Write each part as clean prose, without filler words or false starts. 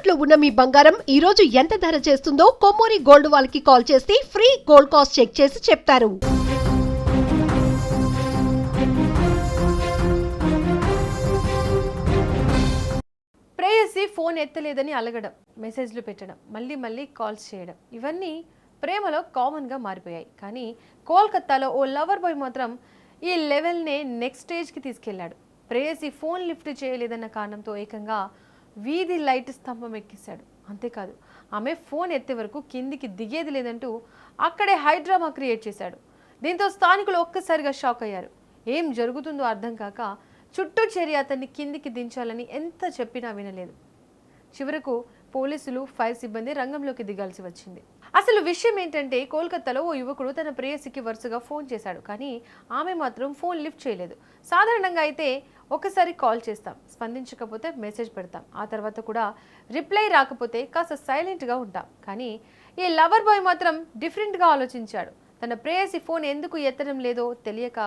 తాకట్లో ఉన్న మీ బంగారం ఈ రోజు ఎంత ధర చేస్తుందో కొమ్మూరి గోల్డ్ వాళ్ళకి కాల్ చేస్తే ఫ్రీ గోల్డ్ కాస్ట్ చెక్ చేసి చెప్తారు. ప్రేయసి ఫోన్ ఎత్తలేదని అలగడం, మెసేజ్లు పెట్టడం, మళ్ళీ కాల్స్ చేయడం ఇవన్నీ ప్రేమలో కామన్గా మారిపోయాయి. కానీ కోల్కతాలో ఓ లవర్ బాయ్ మాత్రం ఈ లెవెల్నే నెక్స్ట్ స్టేజ్కి తీసుకెళ్లాడు. ప్రేయసి ఫోన్ లిఫ్ట్ చేయలేదన్న కారణంతో ఏకంగా వీధి లైట్ స్తంభం ఎక్కిశాడు. అంతేకాదు, ఆమె ఫోన్ ఎత్తే వరకు కిందికి దిగేది లేదంటూ అక్కడే హైడ్రామా క్రియేట్ చేశాడు. దీంతో స్థానికులు ఒక్కసారిగా షాక్ అయ్యారు. ఏం జరుగుతుందో అర్థం కాక చుట్టూ చేరి అతన్ని కిందికి దించాలని ఎంత చెప్పినా వినలేదు. చివరకు పోలీసులు, ఫైర్ సిబ్బంది రంగంలోకి దిగాల్సి వచ్చింది. అసలు విషయం ఏంటంటే, కోల్కతాలో ఓ యువకుడు తన ప్రేయసికి వరుసగా ఫోన్ చేశాడు. కానీ ఆమె మాత్రం ఫోన్ లిఫ్ట్ చేయలేదు. సాధారణంగా అయితే ఒకసారి కాల్ చేస్తాం, స్పందించకపోతే మెసేజ్ పెడతాం, ఆ తర్వాత కూడా రిప్లై రాకపోతే కాస్త సైలెంట్గా ఉంటాం. కానీ ఈ లవర్ బాయ్ మాత్రం డిఫరెంట్గా ఆలోచించాడు. తన ప్రేయసి ఫోన్ ఎందుకు ఎత్తడం లేదో తెలియక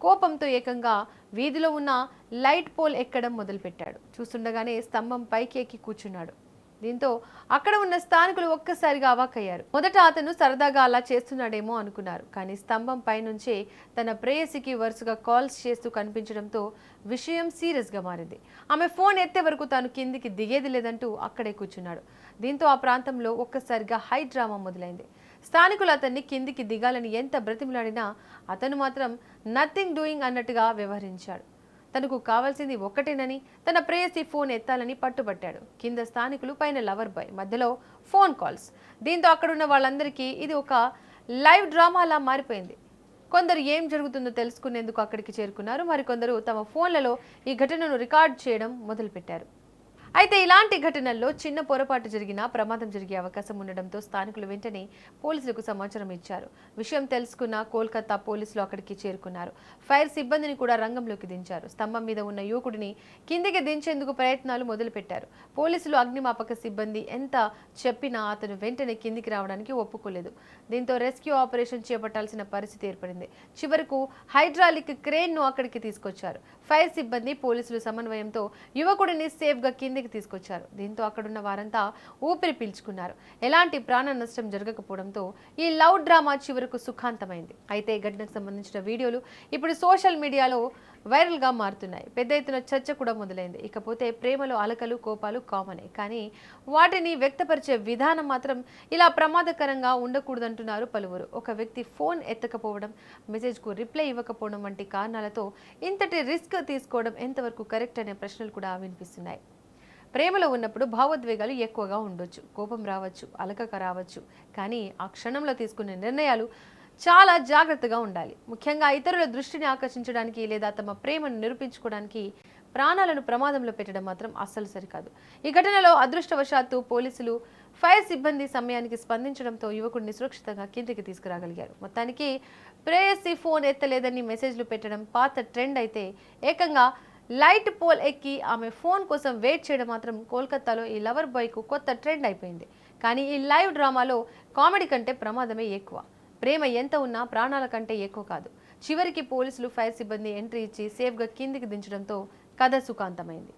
కోపంతో ఏకంగా వీధిలో ఉన్న లైట్ పోల్ ఎక్కడం మొదలుపెట్టాడు. చూస్తుండగానే స్తంభం పైకి ఎక్కి కూర్చున్నాడు. దీంతో అక్కడ ఉన్న స్థానికులు ఒక్కసారిగా అవాక్కయ్యారు. మొదట అతను సరదాగా అలా చేస్తున్నాడేమో అనుకున్నారు. కానీ స్తంభం పైనుంచే తన ప్రేయసికి వరుసగా కాల్స్ చేస్తూ కనిపించడంతో విషయం సీరియస్గా మారింది. ఆమె ఫోన్ ఎత్తే వరకు తాను కిందికి దిగేది లేదంటూ అక్కడే కూర్చున్నాడు. దీంతో ఆ ప్రాంతంలో ఒక్కసారిగా హై డ్రామా మొదలైంది. స్థానికులు అతన్ని కిందికి దిగాలని ఎంత బ్రతిమలాడినా అతను మాత్రం నథింగ్ డూయింగ్ అన్నట్టుగా వ్యవహరించాడు. తనకు కావాల్సింది ఒక్కటేనని, తన ప్రేయసి ఫోన్ ఎత్తాలని పట్టుబట్టాడు. కింద స్థానికులు, పైన లవర్ బాయ్, మధ్యలో ఫోన్ కాల్స్. దీంతో అక్కడున్న వాళ్ళందరికీ ఇది ఒక లైవ్ డ్రామాలా మారిపోయింది. కొందరు ఏం జరుగుతుందో తెలుసుకునేందుకు అక్కడికి చేరుకున్నారు. మరికొందరు తమ ఫోన్లలో ఈ ఘటనను రికార్డ్ చేయడం మొదలుపెట్టారు. అయితే ఇలాంటి ఘటనల్లో చిన్న పొరపాటు జరిగినా ప్రమాదం జరిగే అవకాశం ఉండడంతో స్థానికులు వెంటనే పోలీసులకు సమాచారం ఇచ్చారు. విషయం తెలుసుకున్న కోల్కతా పోలీసులు అక్కడికి చేరుకున్నారు. ఫైర్ సిబ్బందిని కూడా రంగంలోకి దించారు. స్తంభం మీద ఉన్న యువకుడిని కిందికి దించేందుకు ప్రయత్నాలు మొదలుపెట్టారు. పోలీసులు, అగ్నిమాపక సిబ్బంది ఎంత చెప్పినా అతను వెంటనే కిందికి రావడానికి ఒప్పుకోలేదు. దీంతో రెస్క్యూ ఆపరేషన్ చేపట్టాల్సిన పరిస్థితి ఏర్పడింది. చివరకు హైడ్రాలిక్ క్రేన్ ను అక్కడికి తీసుకొచ్చారు. ఫైర్ సిబ్బంది, పోలీసులు సమన్వయంతో యువకుడిని సేఫ్ గా కిందికి తీసుకొచ్చారు. దీంతో అక్కడున్న వారంతా ఊపిరి పీల్చుకున్నారు. ఎలాంటి ప్రాణ నష్టం జరగకపోవడంతో ఈ లవ్ డ్రామా చివరకు సుఖాంతమైంది. అయితే ఘటనకు సంబంధించిన వీడియోలు ఇప్పుడు సోషల్ మీడియాలో వైరల్ గా మారుతున్నాయి. పెద్ద ఎత్తున చర్చ కూడా మొదలైంది. ఇకపోతే ప్రేమలో అలకలు, కోపాలు కామనే. కానీ వాటిని వ్యక్తపరిచే విధానం మాత్రం ఇలా ప్రమాదకరంగా ఉండకూడదంటున్నారు పలువురు. ఒక వ్యక్తి ఫోన్ ఎత్తకపోవడం, మెసేజ్కు రిప్లై ఇవ్వకపోవడం వంటి కారణాలతో ఇంతటి రిస్క్ తీసుకోవడం ఎంతవరకు కరెక్ట్ అనే ప్రశ్నలు కూడా వినిపిస్తున్నాయి. ప్రేమలో ఉన్నప్పుడు భావోద్వేగాలు ఎక్కువగా ఉండొచ్చు, కోపం రావచ్చు, అలకక రావచ్చు. కానీ ఆ క్షణంలో తీసుకునే నిర్ణయాలు చాలా జాగ్రత్తగా ఉండాలి. ముఖ్యంగా ఇతరుల దృష్టిని ఆకర్షించడానికి లేదా తమ ప్రేమను నిరూపించుకోవడానికి ప్రాణాలను ప్రమాదంలో పెట్టడం మాత్రం అస్సలు సరికాదు. ఈ ఘటనలో అదృష్టవశాత్తు పోలీసులు, ఫైర్ సిబ్బంది సమయానికి స్పందించడంతో యువకుడిని సురక్షితంగా కిందికి తీసుకురాగలిగారు. మొత్తానికి ప్రేయసి ఫోన్ ఎత్తలేదని మెసేజ్లు పెట్టడం పాత ట్రెండ్ అయితే, ఏకంగా లైట్ పోల్ ఎక్కి ఆమె ఫోన్ కోసం వెయిట్ చేయడం మాత్రం కోల్కతాలో ఈ లవర్ బాయ్కు కొత్త ట్రెండ్ అయిపోయింది. కానీ ఈ లైవ్ డ్రామాలో కామెడీ కంటే ప్రమాదమే ఎక్కువ. ప్రేమ ఎంత ఉన్నా ప్రాణాల కంటే ఎక్కువ కాదు. చివరికి పోలీసులు, ఫైర్ సిబ్బంది ఎంట్రీ ఇచ్చి సేఫ్గా కిందికి దించడంతో కథ సుఖాంతమైంది.